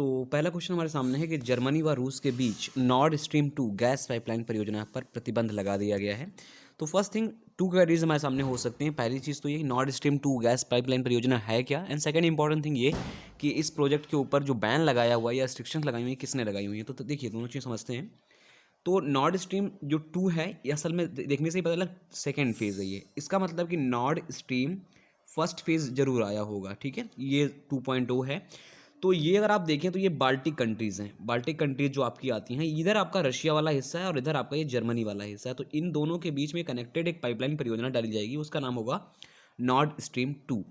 पहला क्वेश्चन हमारे सामने है कि जर्मनी व रूस के बीच नॉर्ड स्ट्रीम 2 गैस पाइपलाइन परियोजना पर प्रतिबंध लगा दिया गया है। तो फर्स्ट थिंग, टू क्वेरीज हमारे सामने हो सकते हैं। पहली चीज़ तो ये नॉर्ड स्ट्रीम 2 गैस पाइपलाइन परियोजना है क्या, एंड सेकंड इंपॉर्टेंट थिंग ये कि इस प्रोजेक्ट के ऊपर जो बैन लगाया हुआ है या रिस्ट्रिक्शंस लगाई हुई है किसने लगाई हुई है। तो देखिए दोनों चीज़ समझते हैं। तो नॉर्ड स्ट्रीम जो 2 है ये असल में देखने से ही पता लगा सेकेंड फेज़ है ये। इसका मतलब कि नॉर्ड स्ट्रीम फर्स्ट फेज़ जरूर आया होगा, ठीक है। ये 2.0 है। तो ये अगर आप देखें तो ये बाल्टिक कंट्रीज़ हैं। बाल्टिक कंट्रीज जो आपकी आती हैं, इधर आपका रशिया वाला हिस्सा है और इधर आपका ये जर्मनी वाला हिस्सा है। तो इन दोनों के बीच में कनेक्टेड एक पाइपलाइन परियोजना डाली जाएगी, उसका नाम होगा नॉर्ड स्ट्रीम 2।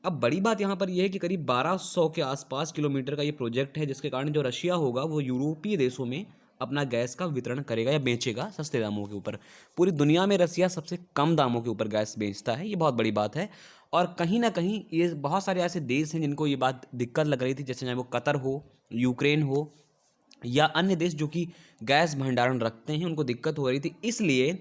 अब बड़ी बात यहाँ पर यह है कि करीब 1200 के आसपास किलोमीटर का ये प्रोजेक्ट है, जिसके कारण जो रशिया होगा वो यूरोपीय देशों में अपना गैस का वितरण करेगा या बेचेगा सस्ते दामों के ऊपर। पूरी दुनिया में रसिया सबसे कम दामों के ऊपर गैस बेचता है, ये बहुत बड़ी बात है। और कहीं ना कहीं ये बहुत सारे ऐसे देश हैं जिनको ये बात दिक्कत लग रही थी, जैसे चाहे वो कतर हो, यूक्रेन हो या अन्य देश जो कि गैस भंडारण रखते हैं, उनको दिक्कत हो रही थी। इसलिए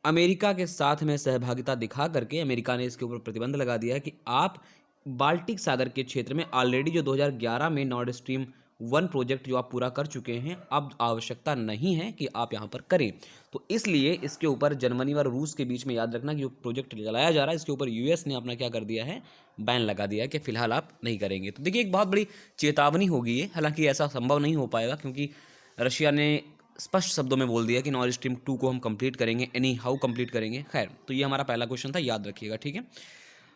अमेरिका के साथ में सहभागिता दिखा करके अमेरिका ने इसके ऊपर प्रतिबंध लगा दिया है कि आप बाल्टिक सागर के क्षेत्र में ऑलरेडी जो 2011 में नॉर्ड स्ट्रीम 1 प्रोजेक्ट जो आप पूरा कर चुके हैं, अब आवश्यकता नहीं है कि आप यहाँ पर करें। तो इसलिए इसके ऊपर जर्मनी और रूस के बीच में याद रखना कि जो प्रोजेक्ट चलाया जा रहा है इसके ऊपर यूएस ने अपना क्या कर दिया है, बैन लगा दिया है कि फिलहाल आप नहीं करेंगे। तो देखिए एक बहुत बड़ी चेतावनी होगी ये, हालांकि ऐसा संभव नहीं हो पाएगा क्योंकि रशिया ने स्पष्ट शब्दों में बोल दिया कि नॉर्ड स्ट्रीम 2 को हम कंप्लीट करेंगे, एनी हाउ कंप्लीट करेंगे। खैर, तो ये हमारा पहला क्वेश्चन था, याद रखिएगा, ठीक है।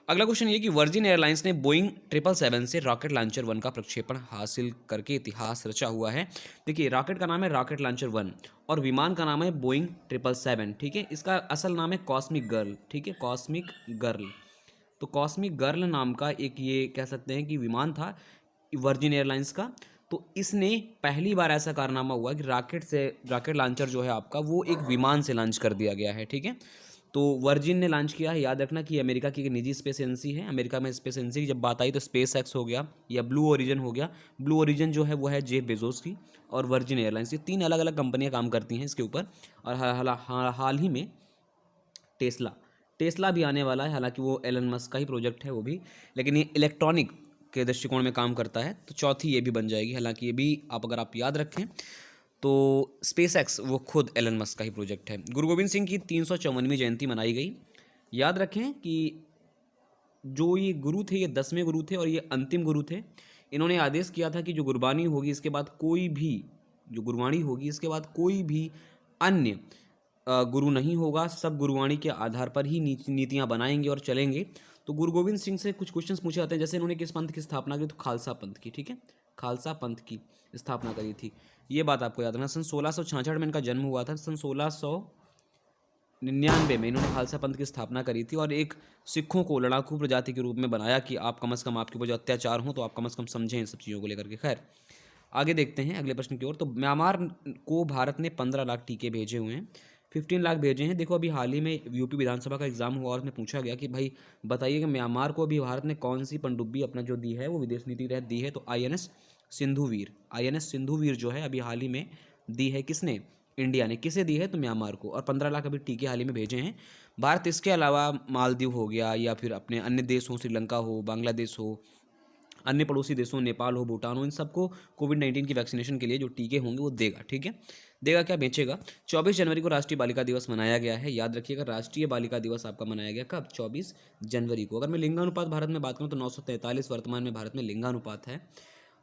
अगला क्वेश्चन ये कि वर्जिन एयरलाइंस ने बोइंग 777 से रॉकेट लॉन्चर 1 का प्रक्षेपण हासिल करके इतिहास रचा हुआ है। देखिए रॉकेट का नाम है रॉकेट लॉन्चर 1 और विमान का नाम है बोइंग 777, ठीक है। इसका असल नाम है कॉस्मिक गर्ल, ठीक है, कॉस्मिक गर्ल। तो कॉस्मिक गर्ल नाम का एक ये कह सकते हैं कि विमान था वर्जिन एयरलाइंस का। तो इसने पहली बार ऐसा कारनामा हुआ कि रॉकेट लॉन्चर जो है आपका वो एक विमान से लॉन्च कर दिया गया है, ठीक है। तो वर्जिन ने लॉन्च किया है। याद रखना कि अमेरिका की एक निजी स्पेस एजेंसी है। अमेरिका में स्पेस एजेंसी की जब बात आई तो स्पेस एक्स हो गया या ब्लू ओरिजिन हो गया। ब्लू ओरिजिन जो है वो है जेफ बेजोस की, और वर्जिन एयरलाइंस, ये 3 अलग अलग कंपनियां काम करती हैं इसके ऊपर। और हाल ही में टेस्ला भी आने वाला है, हालांकि वो एलन मस्क का ही प्रोजेक्ट है वो भी, लेकिन ये इलेक्ट्रॉनिक के दृष्टिकोण में काम करता है। तो चौथी ये भी बन जाएगी, हालांकि ये भी अगर आप याद रखें तो स्पेस एक्स वो खुद एलन मस्क का ही प्रोजेक्ट है। गुरु गोविंद सिंह की 354वीं जयंती मनाई गई। याद रखें कि जो ये गुरु थे ये 10वें गुरु थे और ये अंतिम गुरु थे। इन्होंने आदेश किया था कि जो गुरबानी होगी इसके बाद कोई भी, जो गुरबाणी होगी इसके बाद कोई भी अन्य गुरु नहीं होगा, सब गुरुवाणी के आधार पर ही नीतियाँ बनाएंगे और चलेंगे। तो गुरु गोविंद सिंह से कुछ क्वेश्चंस पूछे जाते हैं, जैसे इन्होंने किस पंथ की स्थापना की, तो खालसा पंथ की, ठीक है, खालसा पंथ की स्थापना करी थी। ये बात आपको याद रखना। सन 1666 में इनका जन्म हुआ था। सन 1699 में इन्होंने खालसा पंथ की स्थापना करी थी और एक सिखों को लड़ाकू प्रजाति के रूप में बनाया कि आप कम से कम आपके ऊपर जो अत्याचार हो तो आप कम से कम समझें इन सब चीज़ों को लेकर के। खैर आगे देखते हैं अगले प्रश्न की ओर। तो म्यांमार को भारत ने 15 लाख टीके भेजे हुए हैं, 15 लाख भेजे हैं। देखो अभी हाल ही में यूपी विधानसभा का एग्जाम हुआ और उसमें पूछा गया कि भाई बताइए कि म्यांमार को अभी भारत ने कौन सी पनडुब्बी अपना जो दी है वो विदेश नीति तहत दी है, तो आईएनएस सिंधुवीर जो है अभी हाल ही में दी है। किसने? इंडिया ने। किसे दी है? तो म्यांमार को। और 15 लाख अभी टीके हाल ही में भेजे हैं भारत। इसके अलावा मालदीव हो गया या फिर अपने अन्य देश हो, श्रीलंका हो, बांग्लादेश हो, अन्य पड़ोसी देशों नेपाल हो, भूटान हो, इन सबको कोविड-19 की वैक्सीनेशन के लिए जो टीके होंगे वो देगा, ठीक है। देगा क्या? बेचेगा। 24 जनवरी को राष्ट्रीय बालिका दिवस मनाया गया है। याद रखिएगा राष्ट्रीय बालिका दिवस आपका मनाया गया कब? 24 जनवरी को। अगर मैं लिंगानुपात भारत में बात करूँ तो 943 वर्तमान में भारत में लिंगानुपात है।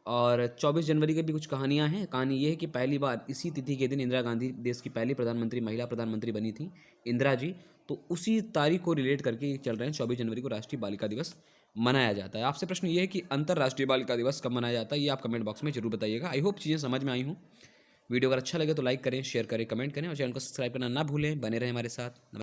और 24 जनवरी की भी कुछ कहानियाँ हैं। कहानी ये है कि पहली बार इसी तिथि के दिन इंदिरा गांधी देश की पहली प्रधानमंत्री, महिला प्रधानमंत्री बनी थी, इंदिरा जी। तो उसी तारीख को रिलेट करके चल रहे हैं 24 जनवरी को राष्ट्रीय बालिका दिवस मनाया जाता है। आपसे प्रश्न ये है कि अंतर्राष्ट्रीय बालिका दिवस कब मनाया जाता है, ये आप कमेंट बॉक्स में जरूर बताइएगा। आई होप चीज़ें समझ में आई हूँ। वीडियो अगर अच्छा लगे तो लाइक करें, शेयर करें, कमेंट करें और चैनल को सब्सक्राइब करना ना भूलें। बने रहें हमारे साथ।